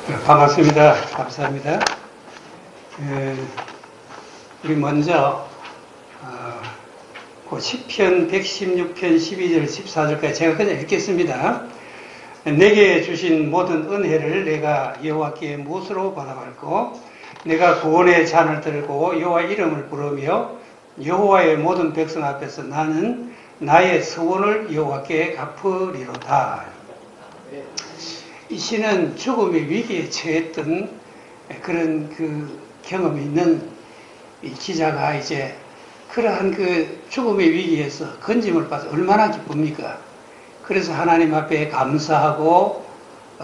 반갑습니다. 감사합니다. 우리 먼저 그 시편 116편 12절 14절까지 제가 그냥 읽겠습니다. 내게 주신 모든 은혜를 내가 여호와께 무엇으로 받아갈고 내가 구원의 잔을 들고 여호와 이름을 부르며 여호와의 모든 백성 앞에서 나는 나의 서원을 여호와께 갚으리로다. 이 시는 죽음의 위기에 처했던 그런 그 경험이 있는 이 기자가 이제 그러한 그 죽음의 위기에서 건짐을 받아 얼마나 기쁩니까? 그래서 하나님 앞에 감사하고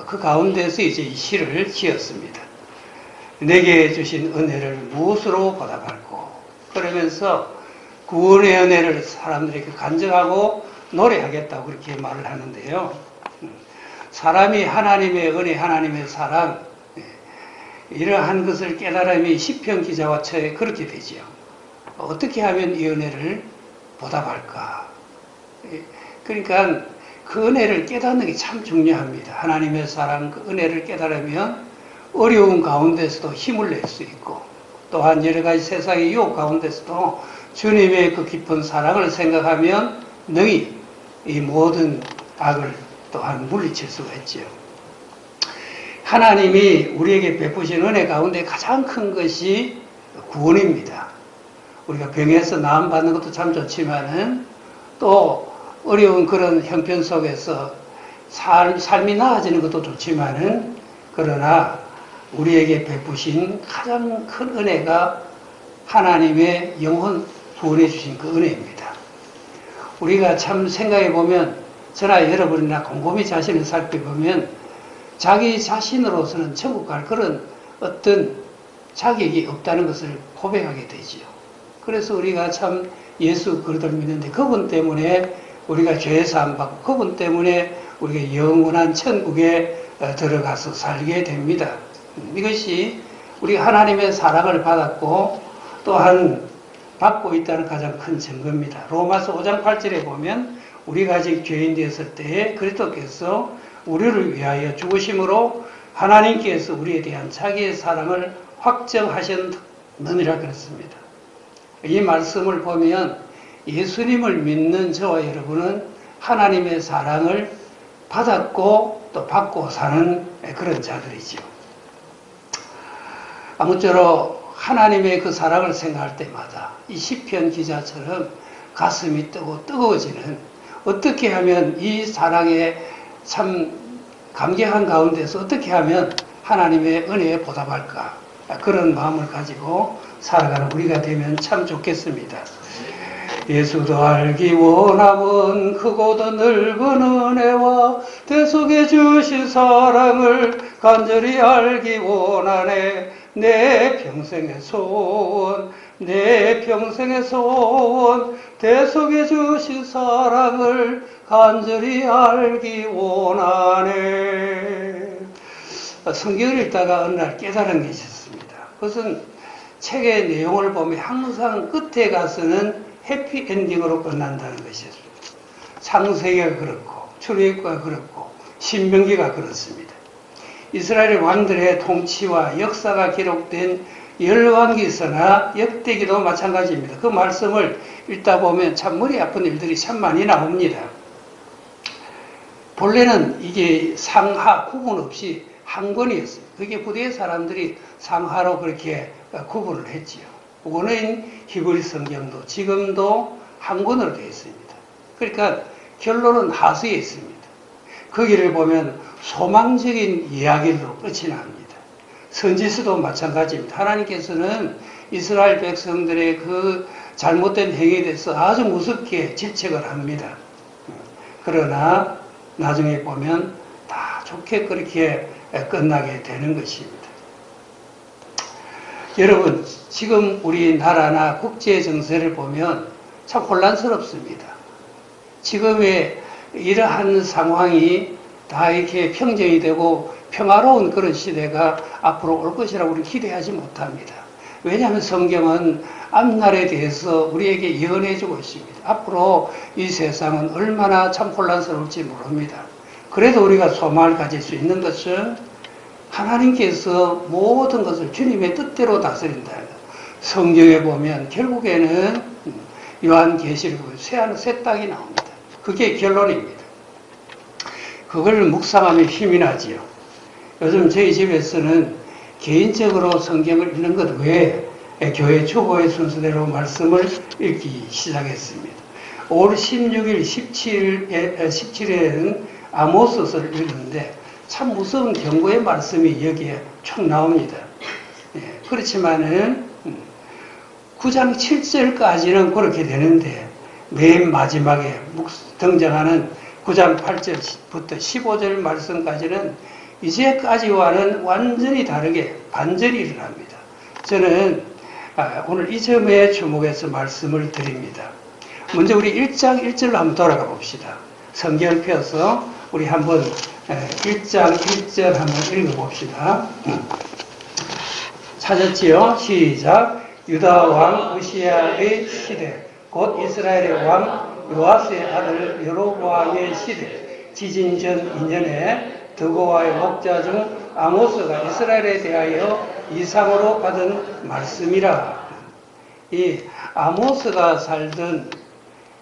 그 가운데서 이제 이 시를 지었습니다. 내게 주신 은혜를 무엇으로 받아갈고 그러면서 구원의 은혜를 사람들에게 간증하고 노래하겠다고 그렇게 말을 하는데요. 사람이 하나님의 은혜, 하나님의 사랑 이러한 것을 깨달음이 시편 기자와 처해 그렇게 되지요. 어떻게 하면 이 은혜를 보답할까? 그러니까 그 은혜를 깨닫는 게 참 중요합니다. 하나님의 사랑, 그 은혜를 깨달으면 어려운 가운데서도 힘을 낼 수 있고 또한 여러 가지 세상의 유혹 가운데서도 주님의 그 깊은 사랑을 생각하면 능히 이 모든 악을 또한 물리칠 수가 있죠. 하나님이 우리에게 베푸신 은혜 가운데 가장 큰 것이 구원입니다. 우리가 병에서 나음받는 것도 참 좋지만은 또 어려운 그런 형편 속에서 삶이 나아지는 것도 좋지만은 그러나 우리에게 베푸신 가장 큰 은혜가 하나님의 영혼 구원해 주신 그 은혜입니다. 우리가 참 생각해 보면 저나 여러분이나 곰곰이 자신을 살펴보면 자기 자신으로서는 천국 갈 그런 어떤 자격이 없다는 것을 고백하게 되지요. 그래서 우리가 참 예수 그리스도를 믿는데 그분 때문에 우리가 죄 사함 받고 그분 때문에 우리가 영원한 천국에 들어가서 살게 됩니다. 이것이 우리가 하나님의 사랑을 받았고 또한 받고 있다는 가장 큰 증거입니다. 로마서 5장 8절에 보면 우리가 아직 죄인 되었을 때에 그리스도께서 우리를 위하여 죽으심으로 하나님께서 우리에 대한 자기의 사랑을 확정하셨느니라 그랬습니다. 이 말씀을 보면 예수님을 믿는 저와 여러분은 하나님의 사랑을 받았고 또 받고 사는 그런 자들이죠. 아무쪼록 하나님의 그 사랑을 생각할 때마다 이 시편 기자처럼 가슴이 뜨고 뜨거워지는 어떻게 하면 이 사랑에 참 감격한 가운데서 어떻게 하면 하나님의 은혜에 보답할까 그런 마음을 가지고 살아가는 우리가 되면 참 좋겠습니다. 예수도 알기 원함은 크고 더 넓은 은혜와 대속해 주신 사랑을 간절히 알기 원하네. 내 평생의 소원 내 평생의 소원 대속해 주신 사랑을 간절히 알기 원하네. 성경을 읽다가 어느 날 깨달은 게 있었습니다. 그것은 책의 내용을 보면 항상 끝에 가서는 해피엔딩으로 끝난다는 것이었습니다. 창세기가 그렇고 출애굽기가 그렇고 신명기가 그렇습니다. 이스라엘 왕들의 통치와 역사가 기록된 열왕기서나 역대기도 마찬가지입니다. 그 말씀을 읽다 보면 참 머리 아픈 일들이 참 많이 나옵니다. 본래는 이게 상하 구분 없이 한 권이었어요. 그게 부대의 사람들이 상하로 그렇게 구분을 했지요. 원어인 히브리 성경도 지금도 한 권으로 되어 있습니다. 그러니까 결론은 하수에 있습니다. 거기를 보면 소망적인 이야기로 끝이 납니다. 선지서도 마찬가지입니다. 하나님께서는 이스라엘 백성들의 그 잘못된 행위에 대해서 아주 무섭게 질책을 합니다. 그러나 나중에 보면 다 좋게 그렇게 끝나게 되는 것입니다. 여러분, 지금 우리나라나 국제 정세를 보면 참 혼란스럽습니다. 지금의 이러한 상황이 다 이렇게 평정이 되고 평화로운 그런 시대가 앞으로 올 것이라고 우리는 기대하지 못합니다. 왜냐하면 성경은 앞날에 대해서 우리에게 예언해주고 있습니다. 앞으로 이 세상은 얼마나 참 혼란스러울지 모릅니다. 그래도 우리가 소망을 가질 수 있는 것은 하나님께서 모든 것을 주님의 뜻대로 다스린다. 성경에 보면 결국에는 요한계시록 새 땅이 나옵니다. 그게 결론입니다. 그걸 묵상하면 힘이 나지요. 요즘 저희 집에서는 개인적으로 성경을 읽는 것 외에 교회 주보의 순서대로 말씀을 읽기 시작했습니다. 5월 16일, 17일에는 아모스서를 읽는데 참 무서운 경고의 말씀이 여기에 쭉 나옵니다. 그렇지만은 9장 7절까지는 그렇게 되는데 맨 마지막에 등장하는 9장 8절부터 15절 말씀까지는 이제까지와는 완전히 다르게 반전이 일어납니다. 저는 오늘 이 점에 주목해서 말씀을 드립니다. 먼저 우리 1장 1절로 한번 돌아가 봅시다. 성경을 펴서 우리 한번 1장 1절 한번 읽어봅시다. 찾았지요? 시작. 유다 왕 우시야의 시대, 곧 이스라엘의 왕 요아스의 아들 여로보암의 시대, 지진 전 2년에 드고와의 목자 중 아모스가 이스라엘에 대하여 이상으로 받은 말씀이라. 이 아모스가 살던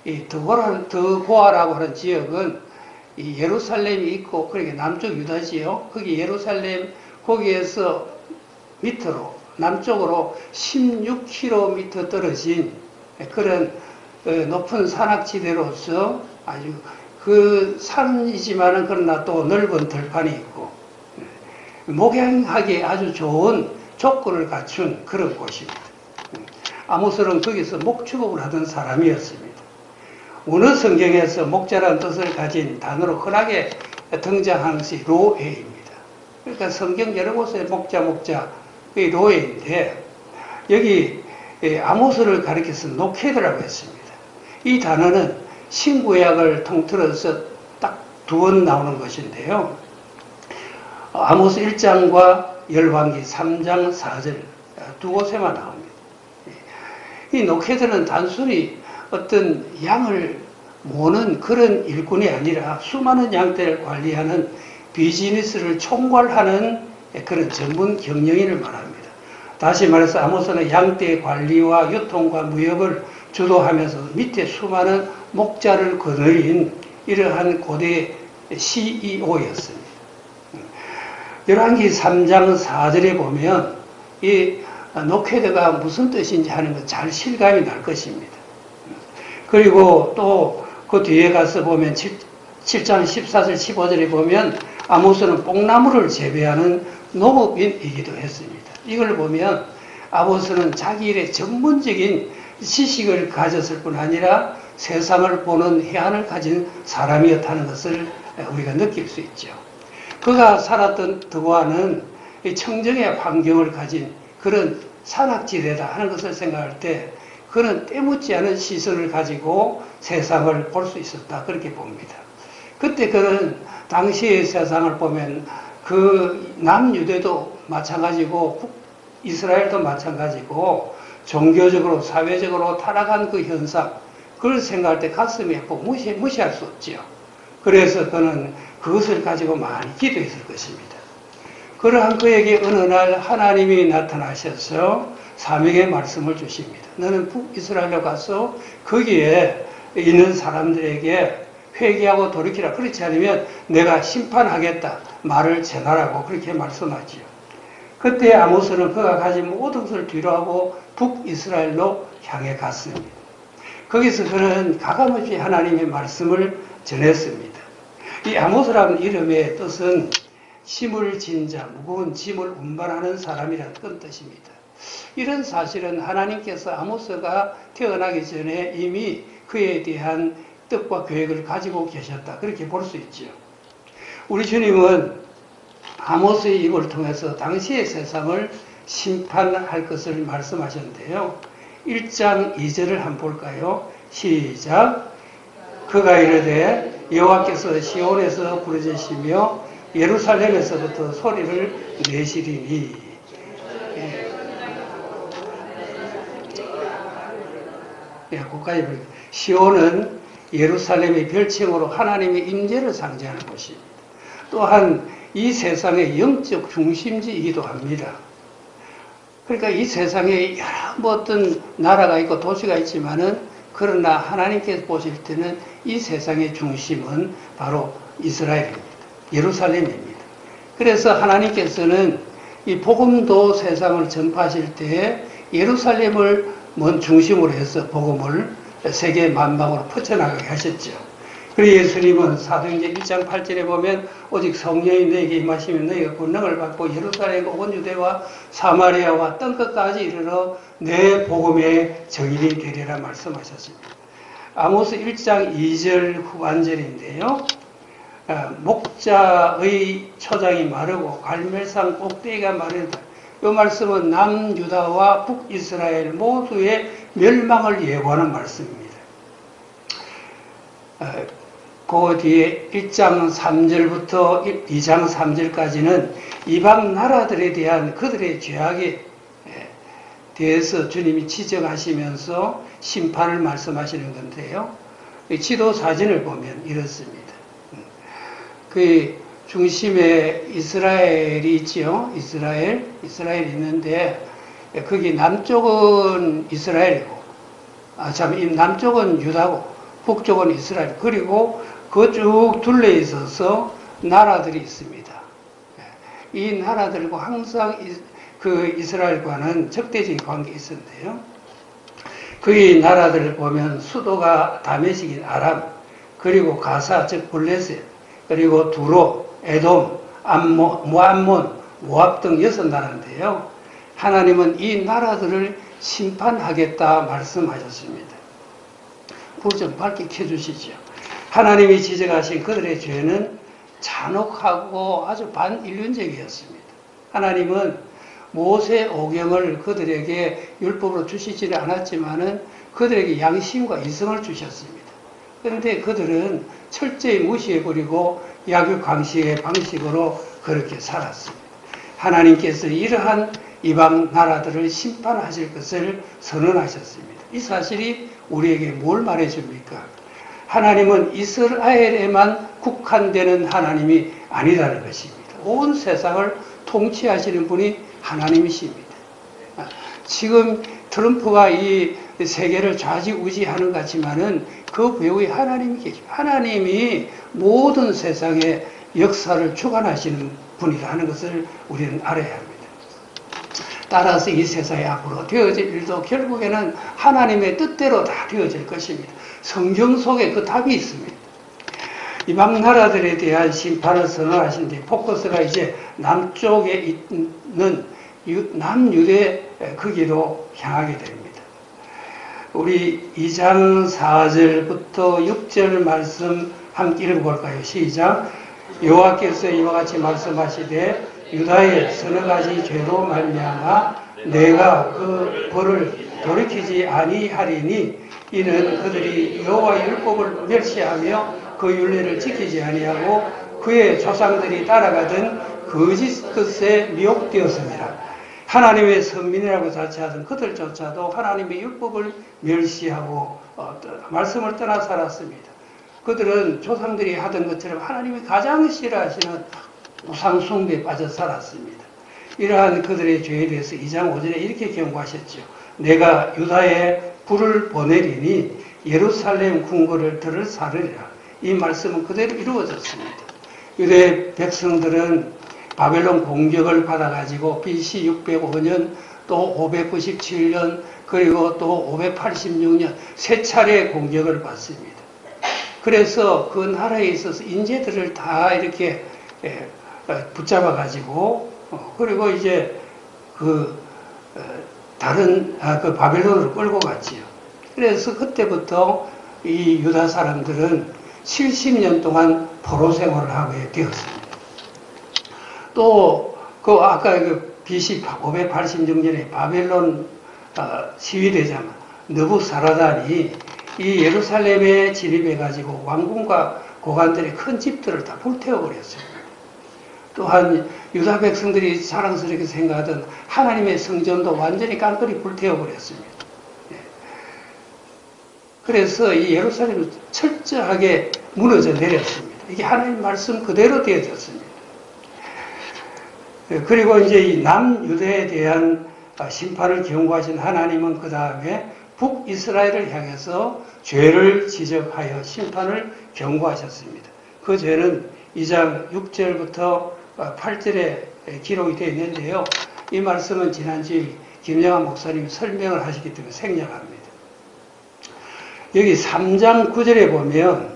이 드고아라고 하는 지역은 이 예루살렘이 있고, 그러니까 남쪽 유다지요. 거기 예루살렘, 거기에서 밑으로, 남쪽으로 16km 떨어진 그런 높은 산악지대로서 아주 그 산이지만은 그러나 또 넓은 들판이 있고, 목양하기에 아주 좋은 조건을 갖춘 그런 곳입니다. 아모스는 거기서 목축업을 하던 사람이었습니다. 어느 성경에서 목자라는 뜻을 가진 단어로 흔하게 등장하는 것이 로에입니다. 그러니까 성경 여러 곳에 목자, 그게 로에인데, 여기 아모스를 가리켜서 노케드라고 했습니다. 이 단어는 신구약을 통틀어서 딱 두 번 나오는 것인데요. 아모스 1장과 열왕기 3장 4절 두 곳에만 나옵니다. 이 노케드는 단순히 어떤 양을 모는 그런 일꾼이 아니라 수많은 양떼를 관리하는 비즈니스를 총괄하는 그런 전문 경영인을 말합니다. 다시 말해서 아모스는 양떼 관리와 유통과 무역을 주도하면서 밑에 수많은 목자를 거느린 이러한 고대 CEO였습니다. 열왕기 3장 4절에 보면 이 노케드가 무슨 뜻인지 하는 것 잘 실감이 날 것입니다. 그리고 또 그 뒤에 가서 보면 7장 14절 15절에 보면 아모스는 뽕나무를 재배하는 농업인이기도 했습니다. 이걸 보면 아모스는 자기 일에 전문적인 지식을 가졌을 뿐 아니라 세상을 보는 해안을 가진 사람이었다는 것을 우리가 느낄 수 있죠. 그가 살았던 드고아는 청정의 환경을 가진 그런 산악지대다 하는 것을 생각할 때 그는 때묻지 않은 시선을 가지고 세상을 볼 수 있었다, 그렇게 봅니다. 그때 그는 당시의 세상을 보면 그 남유대도 마찬가지고 이스라엘도 마찬가지고 종교적으로 사회적으로 타락한 그 현상, 그걸 생각할 때 가슴이 아프고 무시할 수 없지요. 그래서 그는 그것을 가지고 많이 기도했을 것입니다. 그러한 그에게 어느 날 하나님이 나타나셔서 사명의 말씀을 주십니다. 너는 북이스라엘로 가서 거기에 있는 사람들에게 회개하고 돌이키라. 그렇지 않으면 내가 심판하겠다. 말을 전하라고 그렇게 말씀하지요. 그때 아모스는 그가 가진 모든 것을 뒤로하고 북이스라엘로 향해 갔습니다. 거기서 그는 가감없이 하나님의 말씀을 전했습니다. 이 아모스라는 이름의 뜻은 짐을 진 자, 무거운 짐을 운반하는 사람이라는 그런 뜻입니다. 이런 사실은 하나님께서 아모스가 태어나기 전에 이미 그에 대한 뜻과 계획을 가지고 계셨다, 그렇게 볼 수 있죠. 우리 주님은 아모스의 입을 통해서 당시의 세상을 심판할 것을 말씀하셨는데요. 1장 2절을 한번 볼까요? 시작. 그가 이르되 여호와께서 시온에서 부르짖으시며 예루살렘에서부터 소리를 내시리니. 거기까지 보니까 시온은 예루살렘의 별칭으로 하나님의 임재를 상징하는 곳입니다. 또한 이 세상의 영적 중심지이기도 합니다. 그러니까 이 세상에 여러 뭐 어떤 나라가 있고 도시가 있지만은 그러나 하나님께서 보실 때는 이 세상의 중심은 바로 이스라엘입니다. 예루살렘입니다. 그래서 하나님께서는 이 복음도 세상을 전파하실 때에 예루살렘을 중심으로 해서 복음을 세계 만방으로 퍼져나가게 하셨죠. 그리고 예수님은 사도행전 1장 8절에 보면 오직 성령이 너에게 임하시면 너희가 권능을 받고 예루살렘과 온 유대와 사마리아와 땅끝까지 이르러 내 복음의 증인이 되리라 말씀하셨습니다. 아모스 1장 2절 후반절인데요. 목자의 초장이 마르고 갈멜산 꼭대기가 마르다. 이 말씀은 남유다와 북이스라엘 모두의 멸망을 예고하는 말씀입니다. 그 뒤에 1장 3절부터 2장 3절까지는 이방 나라들에 대한 그들의 죄악에 대해서 주님이 지적하시면서 심판을 말씀하시는 건데요. 지도 사진을 보면 이렇습니다. 그 중심에 이스라엘이 있죠. 이스라엘이 있는데 거기 남쪽은 이스라엘이고, 남쪽은 유다고 북쪽은 이스라엘, 그리고 그 쭉 둘레 있어서 나라들이 있습니다. 이 나라들과 항상 그 이스라엘과는 적대적인 관계가 있었는데요. 그 나라들을 보면 수도가 다메섹인 아람, 그리고 가사 즉 블레셋, 그리고 두로, 에돔, 암몬, 모압 등 6나라인데요. 하나님은 이 나라들을 심판하겠다 말씀하셨습니다. 불 좀 밝게 켜주시죠. 하나님이 지적하신 그들의 죄는 잔혹하고 아주 반인륜적이었습니다. 하나님은 모세 오경을 그들에게 율법으로 주시지는 않았지만은 그들에게 양심과 이성을 주셨습니다. 그런데 그들은 철저히 무시해버리고 약육강식의 방식으로 그렇게 살았습니다. 하나님께서 이러한 이방 나라들을 심판하실 것을 선언하셨습니다. 이 사실이 우리에게 뭘 말해줍니까? 하나님은 이스라엘에만 국한되는 하나님이 아니라는 것입니다. 온 세상을 통치하시는 분이 하나님이십니다. 지금 트럼프가 이 세계를 좌지우지하는 것 같지만은 그 배후에 하나님이 계십니다. 하나님이 모든 세상의 역사를 주관하시는 분이라는 것을 우리는 알아야 합니다. 따라서 이 세상에 앞으로 되어질 일도 결국에는 하나님의 뜻대로 다 되어질 것입니다. 성경 속에 그 답이 있습니다. 이방 나라들에 대한 심판을 선언하시는데 포커스가 이제 남쪽에 있는 남유대 거기로 향하게 됩니다. 우리 2장 4절부터 6절 말씀 함께 읽어볼까요? 시작. 여호와께서 이와 같이 말씀하시되 유다의 서너 가지 죄로 말미암아 내가 그 벌을 돌이키지 아니하리니 이는 그들이 여호와의 율법을 멸시하며 그 율례를 지키지 아니하고 그의 조상들이 따라가던 거짓 것에 미혹되었습니다. 하나님의 선민이라고 자처하던 그들조차도 하나님의 율법을 멸시하고 말씀을 떠나 살았습니다. 그들은 조상들이 하던 것처럼 하나님이 가장 싫어하시는 우상 숭배에 빠져 살았습니다. 이러한 그들의 죄에 대해서 2장 5절에 이렇게 경고하셨죠. 내가 유다에 불을 보내리니 예루살렘 궁궐을 들을 사르리라. 이 말씀은 그대로 이루어졌습니다. 유대 백성들은 바벨론 공격을 받아가지고 BC 605년 또 597년 그리고 또 586년 세 차례 공격을 받습니다. 그래서 그 나라에 있어서 인재들을 다 이렇게 붙잡아가지고 그리고 이제 다른 그 바벨론으로 끌고 갔지요. 그래서 그때부터 이 유다 사람들은 70년 동안 포로 생활을 하게 되었습니다. 또 아까 BC 586년에 바벨론 시위대장 느부사라단이 이 예루살렘에 진입해가지고 왕궁과 고관들의 큰 집들을 다 불태워버렸습니다. 또한 유다 백성들이 자랑스럽게 생각하던 하나님의 성전도 완전히 깡그리 불태워버렸습니다. 그래서 이 예루살렘은 철저하게 무너져 내렸습니다. 이게 하나님 말씀 그대로 되어졌습니다. 그리고 이제 이 남유대에 대한 심판을 경고하신 하나님은 그 다음에 북이스라엘을 향해서 죄를 지적하여 심판을 경고하셨습니다. 그 죄는 2장 6절부터 8절에 기록이 되어 있는데요. 이 말씀은 지난주에 김영환 목사님이 설명을 하시기 때문에 생략합니다. 여기 3장 9절에 보면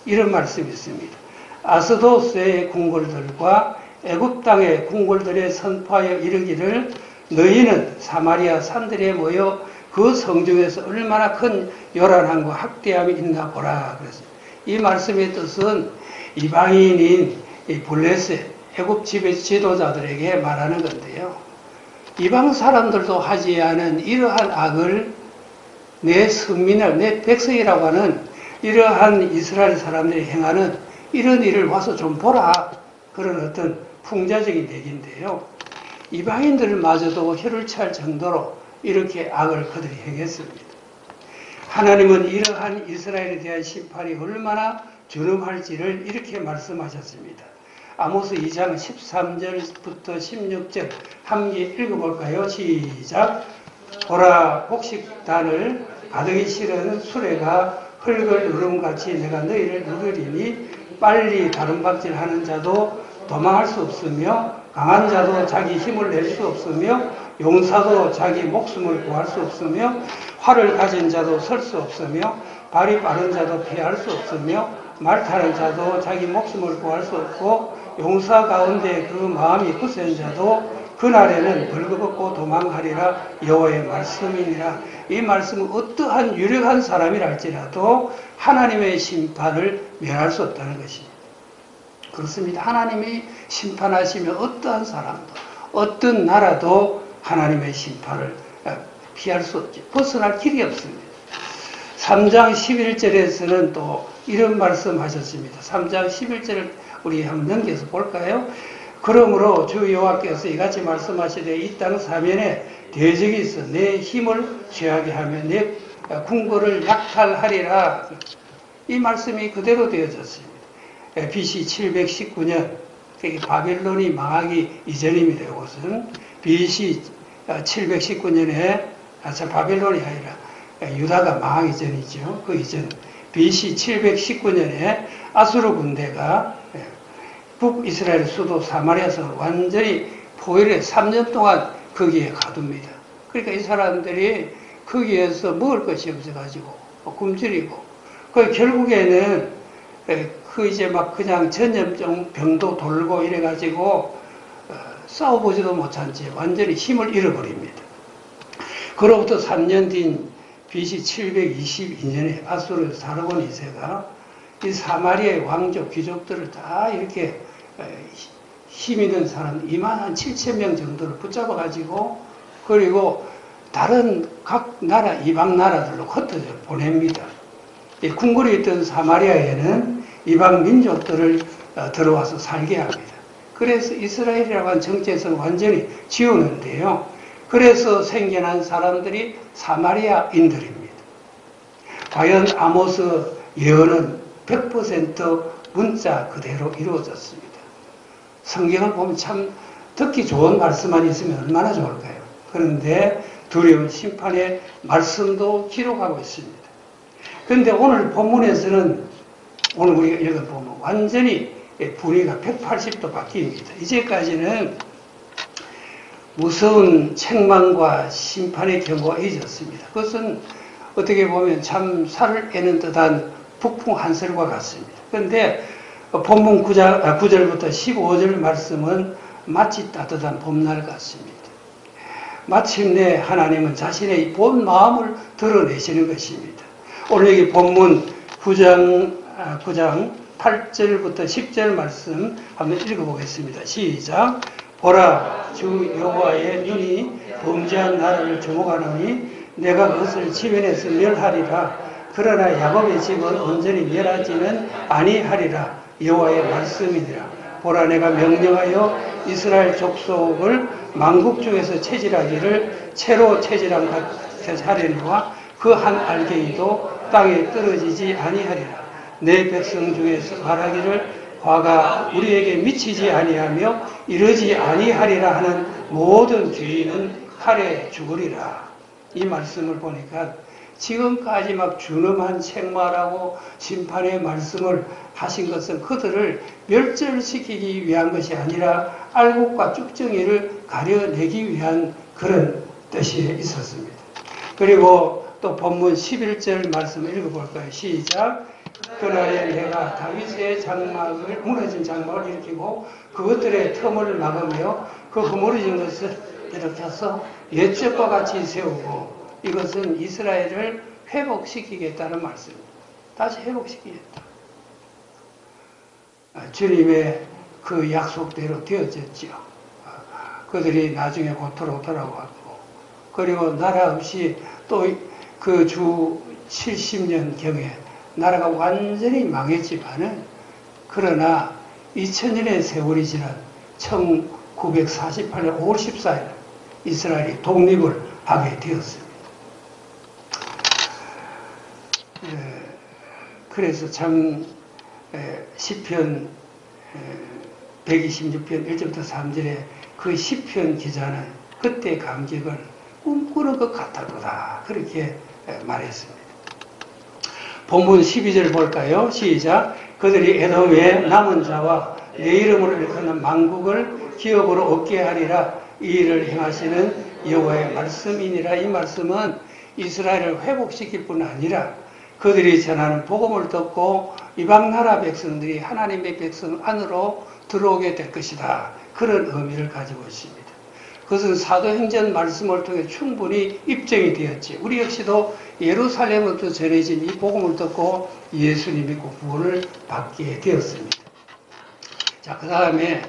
이런 말씀이 있습니다. 아스도스의 궁궐들과 애굽 땅의 궁궐들에 선포하여 이르기를 너희는 사마리아 산들에 모여 그 성중에서 얼마나 큰 요란함과 학대함이 있나 보라. 그랬습니다. 이 말씀의 뜻은 이방인인 블레셋 애굽 지도자들에게 말하는 건데요. 이방 사람들도 하지 않은 이러한 악을 내 선민을, 내 백성이라고 하는 이러한 이스라엘 사람들이 행하는 이런 일을 와서 좀 보라. 그런 어떤 풍자적인 얘기인데요. 이방인들마저도 혀를 찰 정도로 이렇게 악을 그들이 행했습니다. 하나님은 이러한 이스라엘에 대한 심판이 얼마나 준엄할지를 이렇게 말씀하셨습니다. 아모스 2장 13절부터 16절 함께 읽어볼까요? 시작. 보라, 곡식단을 가득히 실은 수레가 흙을 누름같이 내가 너희를 누르리니 빨리 다름박질하는 자도 도망할 수 없으며 강한 자도 자기 힘을 낼 수 없으며 용사도 자기 목숨을 구할 수 없으며 활을 가진 자도 설 수 없으며 발이 빠른 자도 피할 수 없으며 말 타는 자도 자기 목숨을 구할 수 없고 용사 가운데 그 마음이 굳센 자도 그날에는 벌거벗고 도망하리라. 여호와의 말씀이니라. 이 말씀은 어떠한 유력한 사람이랄지라도 하나님의 심판을 면할 수 없다는 것입니다. 그렇습니다. 하나님이 심판하시면 어떠한 사람도 어떤 나라도 하나님의 심판을 피할 수 없죠. 벗어날 길이 없습니다. 3장 11절에서는 또 이런 말씀 하셨습니다. 3장 11절을 우리 한번 넘겨서 볼까요? 그러므로 주 여호와께서 이같이 말씀하시되 이 땅 사면에 대적이 있어 내 힘을 취하게 하며 내 궁궐을 약탈하리라. 이 말씀이 그대로 되어졌습니다. BC 719년 바벨론이 망하기 이전입니다. 이것은 BC 719년에 바벨론이 아니라 유다가 망하기 전이죠. 그 이전 BC 719년에 아수르 군대가 북이스라엘 수도 사마리아성을 완전히 포위를 3년 동안 거기에 가둡니다. 그러니까 이 사람들이 거기에서 먹을 것이 없어가지고 굶주리고 결국에는 이제 막 그냥 전염병 병도 돌고 이래가지고 싸워보지도 못한 채 완전히 힘을 잃어버립니다. 그로부터 3년 뒤인 BC 722년에 아수르 사르곤 2세가 이 사마리아의 왕족, 귀족들을 다 이렇게 힘 있는 사람 27,000명 정도를 붙잡아가지고 그리고 다른 각 나라, 이방 나라들로 흩어져 보냅니다. 이 궁궐에 있던 사마리아에는 이방 민족들을 들어와서 살게 합니다. 그래서 이스라엘이라고 하는 정체성을 완전히 지우는데요. 그래서 생겨난 사람들이 사마리아인들입니다. 과연 아모스 예언은 100% 문자 그대로 이루어졌습니다. 성경을 보면 참 듣기 좋은 말씀만 있으면 얼마나 좋을까요? 그런데 두려운 심판의 말씀도 기록하고 있습니다. 그런데 오늘 본문에서는 오늘 우리가 읽어보면 완전히 분위기가 180도 바뀝니다. 이제까지는 무서운 책망과 심판의 경고가 잊었습니다. 그것은 어떻게 보면 참 살을 애는 듯한 북풍 한설과 같습니다. 그런데 본문 9절부터 15절 말씀은 마치 따뜻한 봄날 같습니다. 마침내 하나님은 자신의 본 마음을 드러내시는 것입니다. 오늘 여기 본문 9장 8절부터 10절 말씀 한번 읽어보겠습니다. 시작. 보라, 주 여호와의 눈이 범죄한 나라를 주목하노니 내가 그것을 지면에서 멸하리라. 그러나 야곱의 집은 온전히 멸하지는 아니하리라. 여호와의 말씀이니라. 보라, 내가 명령하여 이스라엘 족속을 만국 중에서 체질하기를 채로 체질한 같이 하려니와 그 한 알갱이도 땅에 떨어지지 아니하리라. 내 백성 중에서 말하기를 화가 우리에게 미치지 아니하며 이르지 아니하리라 하는 모든 죄인은 칼에 죽으리라. 이 말씀을 보니까 지금까지 막 준엄한 책망하고 심판의 말씀을 하신 것은 그들을 멸절시키기 위한 것이 아니라 알곡과 쭉정이를 가려내기 위한 그런 뜻이 있었습니다. 그리고 또 본문 11절 말씀 읽어볼까요? 시작. 그날에 내가 다윗의 장막을, 무너진 장막을 일으키고 그것들의 틈을 막으며 그 허물어진 것을 일으켜서 옛적과 같이 세우고, 이것은 이스라엘을 회복시키겠다는 말씀입니다. 다시 회복시키겠다. 주님의 그 약속대로 되어졌죠. 그들이 나중에 고토로 돌아왔고, 그리고 나라 없이 또 그 주 70년경에 나라가 완전히 망했지만은, 그러나 2000년의 세월이 지난 1948년 5월 14일 이스라엘이 독립을 하게 되었습니다. 그래서 참 시편 126편 1절부터 3절에 그 시편 기자는 그때 감격을 꿈꾸는 것 같아도다, 그렇게 말했습니다. 본문 12절 볼까요? 시작. 그들이 에돔의 남은 자와 내 이름으로 일컫는 만국을 기업으로 얻게 하리라. 이 일을 행하시는 여호와의 말씀이니라. 이 말씀은 이스라엘을 회복시킬 뿐 아니라 그들이 전하는 복음을 듣고 이방 나라 백성들이 하나님의 백성 안으로 들어오게 될 것이다, 그런 의미를 가지고 있습니다. 그것은 사도행전 말씀을 통해 충분히 입증이 되었지. 우리 역시도 예루살렘으로부터 전해진 이 복음을 듣고 예수님 믿고 구원을 받게 되었습니다. 자, 그 다음에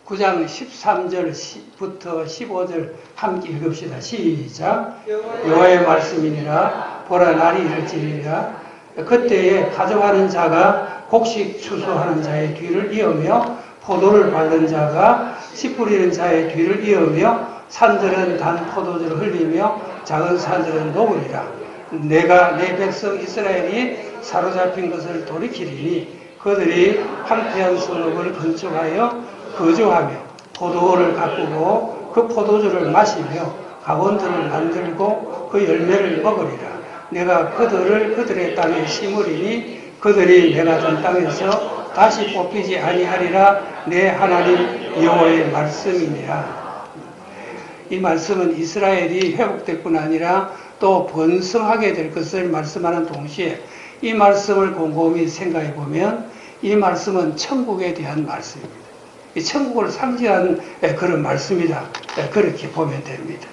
9장 13절부터 15절 함께 읽읍시다. 시작. 여호와의 말씀이니라. 보라, 날이 이를지니라. 그때에 가져가는 자가 곡식 추수하는 자의 뒤를 이으며 포도를 밟는 자가 씨 뿌리는 자의 뒤를 이으며 산들은 단 포도주를 흘리며 작은 산들은 녹으리라. 내가 내 백성 이스라엘이 사로잡힌 것을 돌이키리니 그들이 황폐한 성읍을 건축하여 거주하며 포도를 가꾸고 그 포도주를 마시며 가본들을 만들고 그 열매를 먹으리라. 내가 그들을 그들의 땅에 심으리니 그들이 내가 준 땅에서 다시 뽑히지 아니하리라. 내 하나님 여호와의 말씀이니라. 이 말씀은 이스라엘이 회복될 뿐 아니라 또 번성하게 될 것을 말씀하는 동시에 이 말씀을 곰곰이 생각해 보면 이 말씀은 천국에 대한 말씀입니다. 이 천국을 상징하는 그런 말씀이다, 그렇게 보면 됩니다.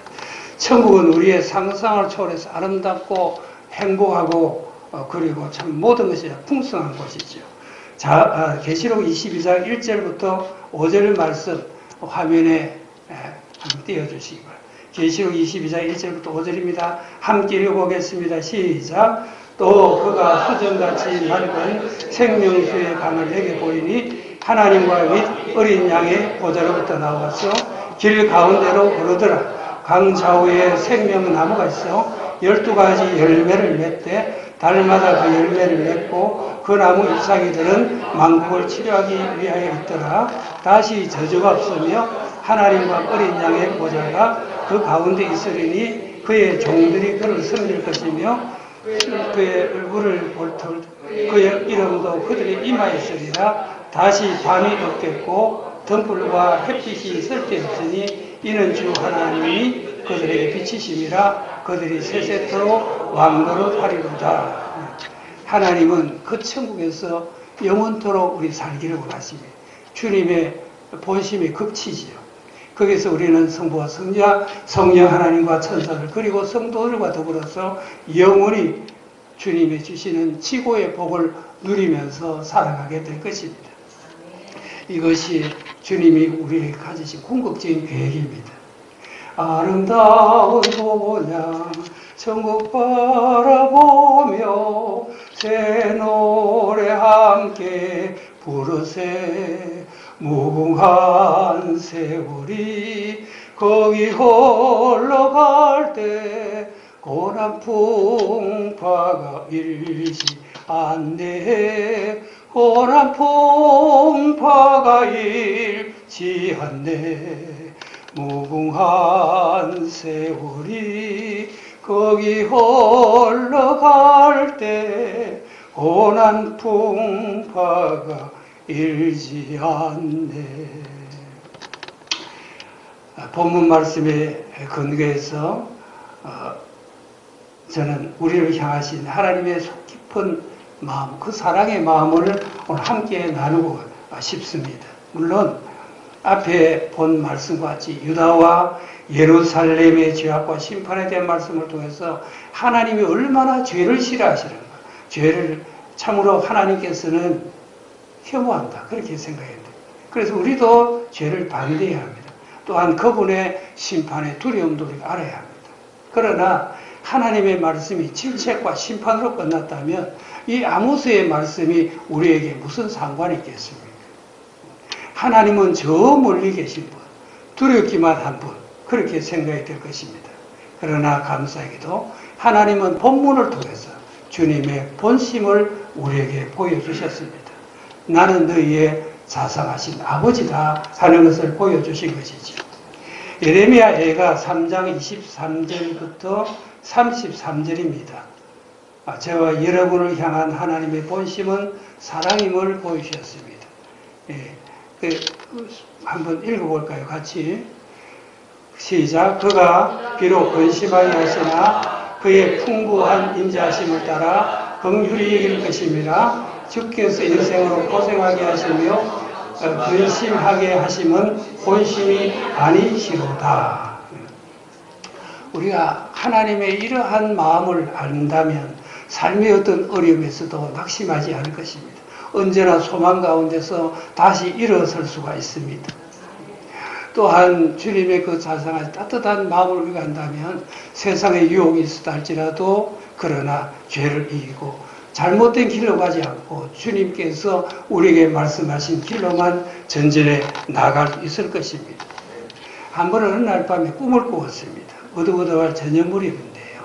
천국은 우리의 상상을 초월해서 아름답고 행복하고 그리고 참 모든 것이 풍성한 곳이죠. 자, 계시록 22장 1절부터 5절 말씀 화면에 한번 띄워주시기 바랍니다. 계시록 22장 1절부터 5절입니다. 함께 읽어보겠습니다. 시작. 또 그가 수정같이 맑은 생명수의 강을 내게 보이니 하나님과 및 어린 양의 보좌로부터 나와서 길 가운데로 흐르더라. 강 좌우에 생명나무가 있어 12가지 열매를 맺되 달마다 그 열매를 맺고 그 나무 잎사귀들은 만국을 치료하기 위하여 있더라. 다시 저주가 없으며 하나님과 어린 양의 보좌가 그 가운데 있으리니 그의 종들이 그를 섬길 것이며 그의 얼굴을 볼 터 그의 이름도 그들의 이마에 있으리라. 다시 밤이 없겠고 등불과 햇빛이 쓸데없으니 이는 주 하나님이 그들에게 비치심이라. 그들이 세세토록 왕노릇하리로다. 하나님은 그 천국에서 영원토록 우리 살기를 원하십니다. 주님의 본심이 극치지요. 거기서 우리는 성부와 성령 하나님과 천사들 그리고 성도들과 더불어서 영원히 주님이 주시는 지고의 복을 누리면서 살아가게 될 것입니다. 이것이 주님이 우리에게 가지신 궁극적인 계획입니다. 아름다운 본향 천국 바라보며 새 노래 함께 부르세. 무궁한 세월이 거기 흘러갈 때 고난 풍파가 일시 않네. 호남 풍파가 일지않네 무궁한 세월이 거기 흘러갈 때 호남 풍파가 일지 않네. 본문 말씀에 근거해서 저는 우리를 향하신 하나님의 속 깊은 마음, 그 사랑의 마음을 오늘 함께 나누고 싶습니다. 물론 앞에 본 말씀과 같이 유다와 예루살렘의 죄악과 심판에 대한 말씀을 통해서 하나님이 얼마나 죄를 싫어하시는가, 죄를 참으로 하나님께서는 혐오한다, 그렇게 생각해야 돼요. 그래서 우리도 죄를 반대해야 합니다. 또한 그분의 심판의 두려움도 우리가 알아야 합니다. 그러나 하나님의 말씀이 질책과 심판으로 끝났다면 이 아모스의 말씀이 우리에게 무슨 상관이 있겠습니까? 하나님은 저 멀리 계신 분, 두렵기만 한 분, 그렇게 생각이 될 것입니다. 그러나 감사하게도 하나님은 본문을 통해서 주님의 본심을 우리에게 보여주셨습니다. 나는 너희의 자상하신 아버지다 하는 것을 보여주신 것이죠. 예레미야애가 3장 23절부터 33절입니다. 저와 여러분을 향한 하나님의 본심은 사랑임을 보여주셨습니다. 한번 읽어볼까요? 같이. 시작. 그가 비록 근심하게 하시나 그의 풍부한 인자하심을 따라 긍휼히 여길 것임이라. 주께서 인생으로 고생하게 하시며 근심하게 하심은 본심이 아니시로다. 우리가 하나님의 이러한 마음을 안다면 삶의 어떤 어려움에서도 낙심하지 않을 것입니다. 언제나 소망 가운데서 다시 일어설 수가 있습니다. 또한 주님의 그 자상한 따뜻한 마음을 우리가 한다면 세상에 유혹이 있었다 할지라도 그러나 죄를 이기고 잘못된 길로 가지 않고 주님께서 우리에게 말씀하신 길로만 전진해 나갈 수 있을 것입니다. 한 번은 어느 날 밤에 꿈을 꾸었습니다. 어둑어둑할 저녁 무렵인데요.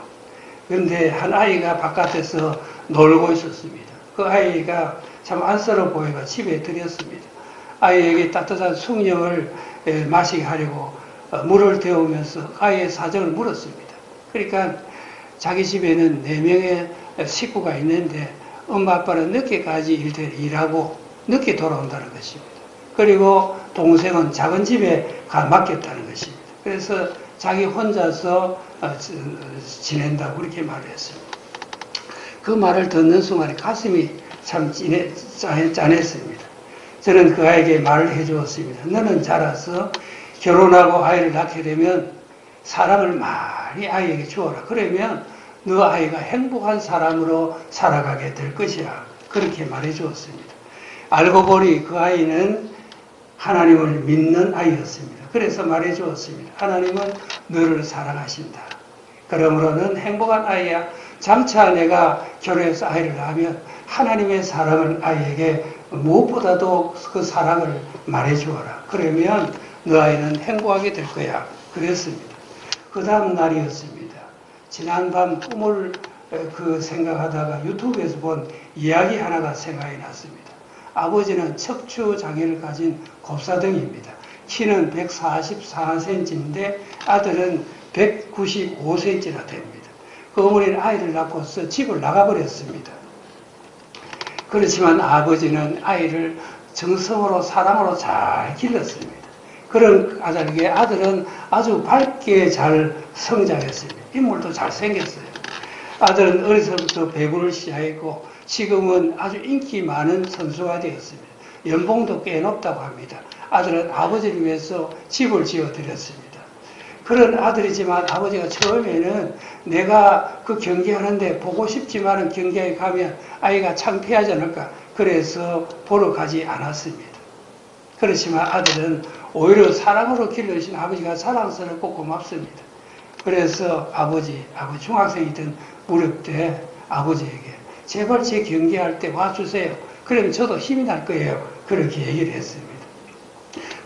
그런데 한 아이가 바깥에서 놀고 있었습니다. 그 아이가 참 안쓰러워 보여가 집에 들였습니다. 아이에게 따뜻한 숭늉을 마시게 하려고 물을 데우면서 아이의 사정을 물었습니다. 그러니까 자기 집에는 4명의 식구가 있는데 엄마 아빠는 늦게까지 일하고 늦게 돌아온다는 것입니다. 그리고 동생은 작은 집에 맡겼다는 것입니다. 그래서 자기 혼자서 지낸다고 그렇게 말을 했습니다. 그 말을 듣는 순간에 가슴이 참 짠했습니다. 저는 그 아이에게 말을 해주었습니다. 너는 자라서 결혼하고 아이를 낳게 되면 사랑을 많이 아이에게 주어라. 그러면 너 아이가 행복한 사람으로 살아가게 될 것이야. 그렇게 말해 주었습니다. 알고 보니 그 아이는 하나님을 믿는 아이였습니다. 그래서 말해 주었습니다. 하나님은 너를 사랑하신다. 그러므로 넌 행복한 아이야. 장차 내가 결혼해서 아이를 낳으면 하나님의 사랑을 아이에게 무엇보다도 그 사랑을 말해 주어라. 그러면 너 아이는 행복하게 될 거야. 그랬습니다. 그 다음 날이었습니다. 지난밤 꿈을 생각하다가 유튜브에서 본 이야기 하나가 생각이 났습니다. 아버지는 척추 장애를 가진 곱사등입니다. 키는 144cm인데 아들은 195cm나 됩니다. 그 어머니는 아이를 낳고서 집을 나가버렸습니다. 그렇지만 아버지는 아이를 정성으로 사랑으로 잘 길렀습니다. 그런 아들에게 아들은 아주 밝게 잘 성장했습니다. 인물도 잘생겼어요. 아들은 어려서부터 배구를 시작했고 지금은 아주 인기 많은 선수가 되었습니다. 연봉도 꽤 높다고 합니다. 아들은 아버지를 위해서 집을 지어드렸습니다. 그런 아들이지만 아버지가 처음에는 내가 그 경기하는데 보고 싶지만은 경기에 가면 아이가 창피하지 않을까 그래서 보러 가지 않았습니다. 그렇지만 아들은 오히려 사랑으로 길러주신 아버지가 사랑스럽고 고맙습니다. 그래서 아버지 중학생이던 무렵 때 아버지에게 제발 제 경기할 때 와주세요. 그러면 저도 힘이 날 거예요. 그렇게 얘기를 했습니다.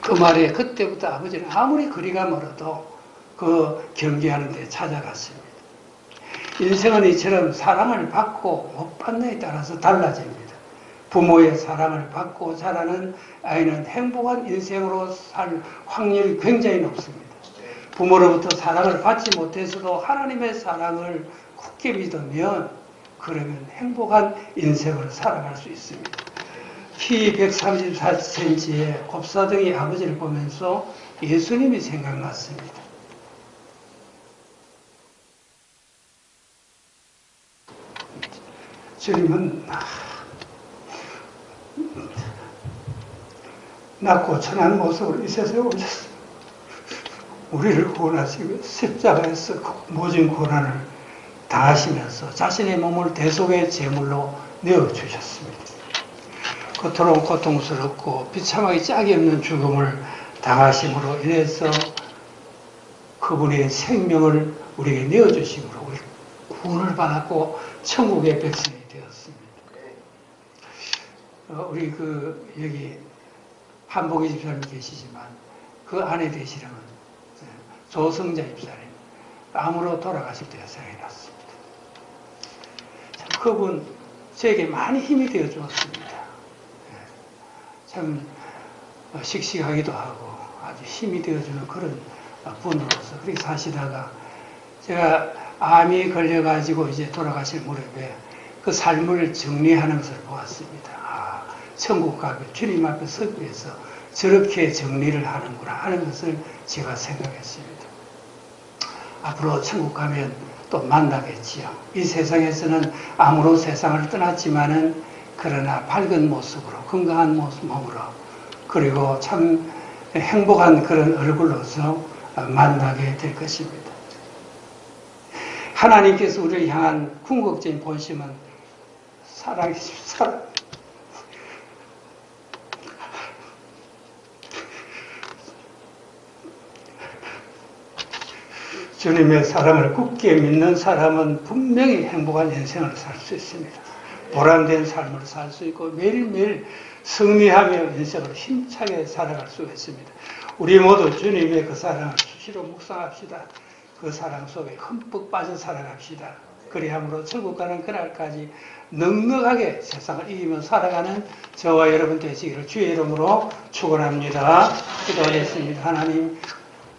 그 말에 그때부터 아버지는 아무리 거리가 멀어도 그 경기하는 데 찾아갔습니다. 인생은 이처럼 사랑을 받고 못 받느냐에 따라서 달라집니다. 부모의 사랑을 받고 자라는 아이는 행복한 인생으로 살 확률이 굉장히 높습니다. 부모로부터 사랑을 받지 못해서도 하나님의 사랑을 굳게 믿으면 그러면 행복한 인생을 살아갈 수 있습니다. 키 134cm의 곱사등이 아버지를 보면서 예수님이 생각났습니다. 주님은 낮고 천한 모습으로 이 세상에 오셨습니다. 우리를 구원하시기 위해 십자가에서 모진 고난을 당하시면서 자신의 몸을 대속의 제물로 내어주셨습니다. 그토록 고통스럽고 비참하기 짝이 없는 죽음을 당하심으로 인해서 그분의 생명을 우리에게 내어주심으로 우리 구원을 받았고 천국의 백성이 되었습니다. 우리 여기 한복희 집사님 계시지만 그 아내 되시려면 조성자 집사님 암으로 돌아가실 때가 생각이 났습니다. 참 그분 저에게 많이 힘이 되어 주었습니다. 참 씩씩하기도 하고 아주 힘이 되어주는 그런 분으로서 그렇게 사시다가 제가 암이 걸려가지고 이제 돌아가실 무렵에 그 삶을 정리하는 것을 보았습니다. 아, 천국 가면 주님 앞에 서기 위해서 저렇게 정리를 하는구나 하는 것을 제가 생각했습니다. 앞으로 천국 가면 또 만나겠지요. 이 세상에서는 암으로 세상을 떠났지만은 그러나 밝은 모습으로 건강한 몸으로 그리고 참 행복한 그런 얼굴로서 만나게 될 것입니다. 하나님께서 우리를 향한 궁극적인 본심은 사랑이십니다. 주님의 사랑을 굳게 믿는 사람은 분명히 행복한 인생을 살 수 있습니다. 보람된 삶을 살 수 있고 매일매일 승리하며 인생을 힘차게 살아갈 수가 있습니다. 우리 모두 주님의 그 사랑을 수시로 묵상합시다. 그 사랑 속에 흠뻑 빠져 살아갑시다. 그리함으로 천국 가는 그날까지 넉넉하게 세상을 이기며 살아가는 저와 여러분 되시기를 주의 이름으로 축원합니다. 기도하겠습니다. 하나님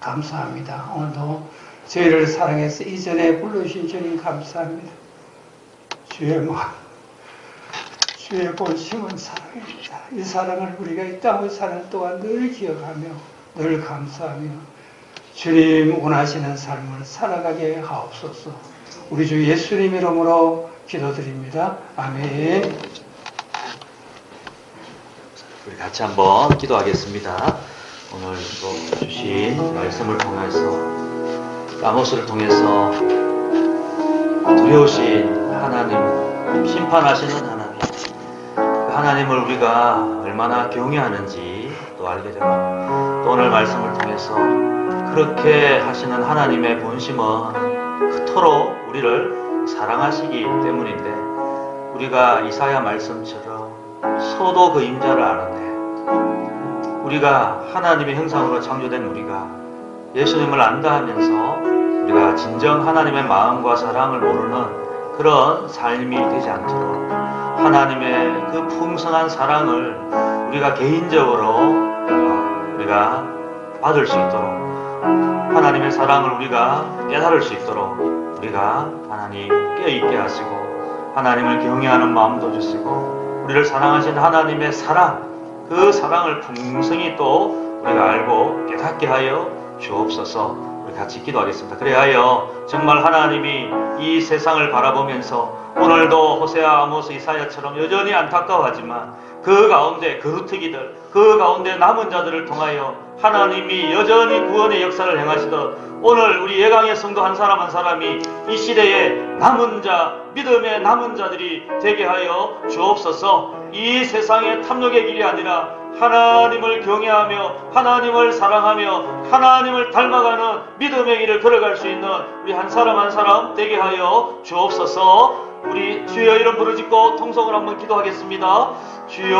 감사합니다. 오늘도 저희를 사랑해서 이전에 불러주신 주님 감사합니다. 주의 마음, 주의 본심은 사랑입니다. 이 사랑을 우리가 이 땅을 사는 동안 늘 기억하며 늘 감사하며 주님 원하시는 삶을 살아가게 하옵소서. 우리 주 예수님 이름으로 기도드립니다. 아멘. 우리 같이 한번 기도하겠습니다. 오늘 또 주신 말씀을 통해서 아모스를 통해서 두려우신 하나님, 심판하시는 하나님, 그 하나님을 우리가 얼마나 경외하는지 또 알게 되고 또 오늘 말씀을 통해서 그렇게 하시는 하나님의 본심은 그토록 우리를 사랑하시기 때문인데 우리가 이사야 말씀처럼 소도 그 임자를 아는데 우리가 하나님의 형상으로 창조된 우리가 예수님을 안다 하면서 우리가 진정 하나님의 마음과 사랑을 모르는 그런 삶이 되지 않도록 하나님의 그 풍성한 사랑을 우리가 개인적으로 우리가 받을 수 있도록 하나님의 사랑을 우리가 깨달을 수 있도록 우리가 하나님 깨어있게 하시고 하나님을 경외하는 마음도 주시고 우리를 사랑하신 하나님의 사랑 그 사랑을 풍성히 또 우리가 알고 깨닫게 하여 주옵소서. 우리 같이 기도하겠습니다. 그래하여 정말 하나님이 이 세상을 바라보면서 오늘도 호세아, 아모스, 이사야처럼 여전히 안타까워하지만 그 가운데 거루트기들, 그 가운데 남은 자들을 통하여 하나님이 여전히 구원의 역사를 행하시듯 오늘 우리 예강의 성도 한 사람 한 사람이 이 시대에 남은 자, 믿음의 남은 자들이 되게 하여 주옵소서. 이 세상의 탐욕의 길이 아니라 하나님을 경외하며 하나님을 사랑하며 하나님을 닮아가는 믿음의 길을 걸어갈 수 있는 우리 한 사람 한 사람 되게 하여 주옵소서. 우리 주여 이름 부르짖고 통성을 한번 기도하겠습니다. 주여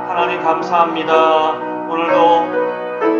하나님 감사합니다. 오늘도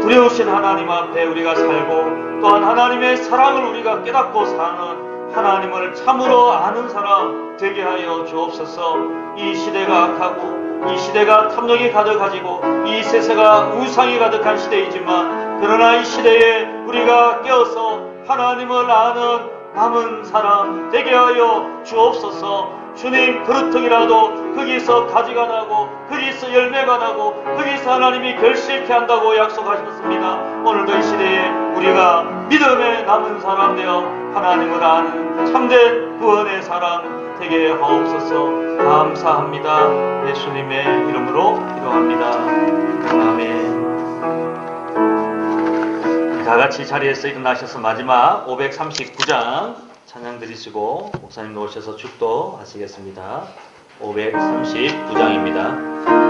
두려우신 하나님 앞에 우리가 살고 또한 하나님의 사랑을 우리가 깨닫고 사는 하나님을 참으로 아는 사람 되게 하여 주옵소서. 이 시대가 악하고 이 시대가 탐욕이 가득하지고 이 세세가 우상이 가득한 시대이지만 그러나 이 시대에 우리가 깨어서 하나님을 아는 남은 사람 되게 하여 주옵소서. 주님, 그루터기라도 거기서 가지가 나고 거기서 열매가 나고 거기서 하나님이 결실케 한다고 약속하셨습니다. 오늘도 이 시대에 우리가 믿음에 남은 사람 되어 하나님을 아는 참된 구원의 사람 되게 하옵소서. 감사합니다. 예수님의 이름으로 기도합니다. 아멘. 다 같이 자리에서 일어나셔서 마지막 539장 찬양 드리시고 목사님 오셔서 축도 하시겠습니다. 539장입니다.